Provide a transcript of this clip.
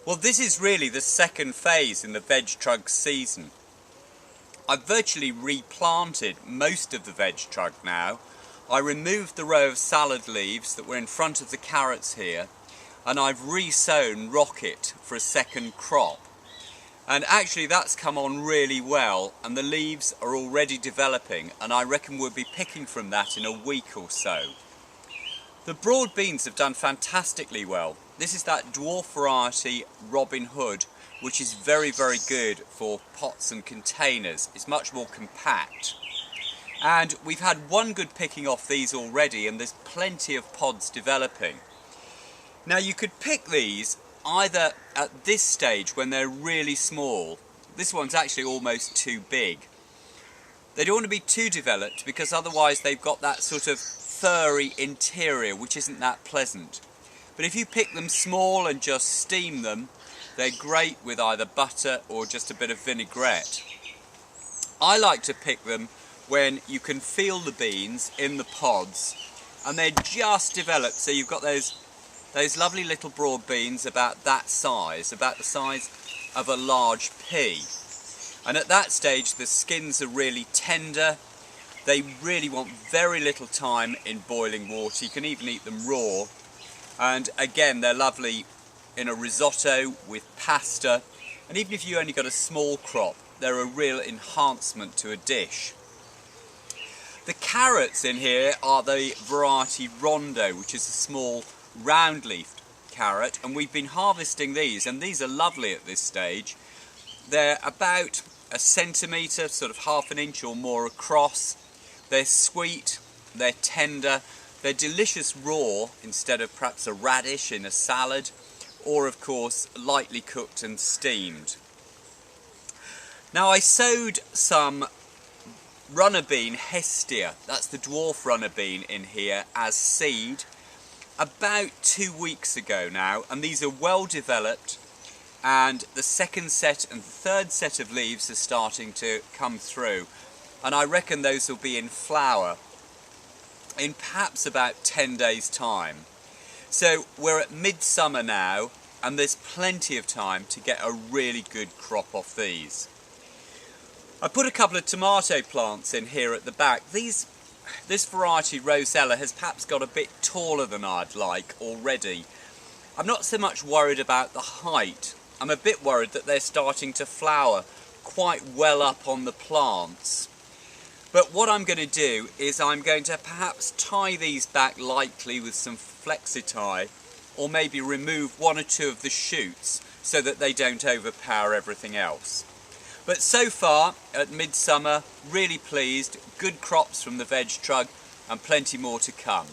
Well, this is really the second phase in the VegTrug season. I've virtually replanted most of the VegTrug now. I removed the row of salad leaves that were in front of the carrots here, and I've re-sown rocket for a second crop. And actually that's come on really well, and the leaves are already developing, and I reckon we'll be picking from that in a week or so. The broad beans have done fantastically well. This is that dwarf variety Robin Hood, which is very, very good for pots and containers. It's much more compact. And we've had one good picking off these already, and there's plenty of pods developing. Now you could pick these either at this stage when they're really small. This one's actually almost too big. They don't want to be too developed because otherwise they've got that sort of furry interior which isn't that pleasant. But if you pick them small and just steam them, they're great with either butter or just a bit of vinaigrette. I like to pick them when you can feel the beans in the pods and they're just developed, so you've got those lovely little broad beans about that size, about the size of a large pea. And at that stage the skins are really tender. They really want very little time in boiling water. You can even eat them raw. And again, they're lovely in a risotto with pasta. And even if you only got a small crop, they're a real enhancement to a dish. The carrots in here are the variety Rondo, which is a small round-leafed carrot. And we've been harvesting these, and these are lovely at this stage. They're about a centimetre, sort of half an inch or more across. They're sweet, they're tender, they're delicious raw instead of perhaps a radish in a salad, or of course lightly cooked and steamed. Now I sowed some runner bean Hestia, that's the dwarf runner bean in here, as seed about 2 weeks ago now, and these are well developed, and the second set and third set of leaves are starting to come through. And I reckon those will be in flower in perhaps about 10 days' time. So we're at midsummer now, and there's plenty of time to get a really good crop off these. I put a couple of tomato plants in here at the back. This variety Rosella has perhaps got a bit taller than I'd like already. I'm not so much worried about the height. I'm a bit worried that they're starting to flower quite well up on the plants. But what I'm going to do is I'm going to perhaps tie these back lightly with some flexi-tie, or maybe remove one or two of the shoots so that they don't overpower everything else. But so far at midsummer, really pleased, good crops from the VegTrug and plenty more to come.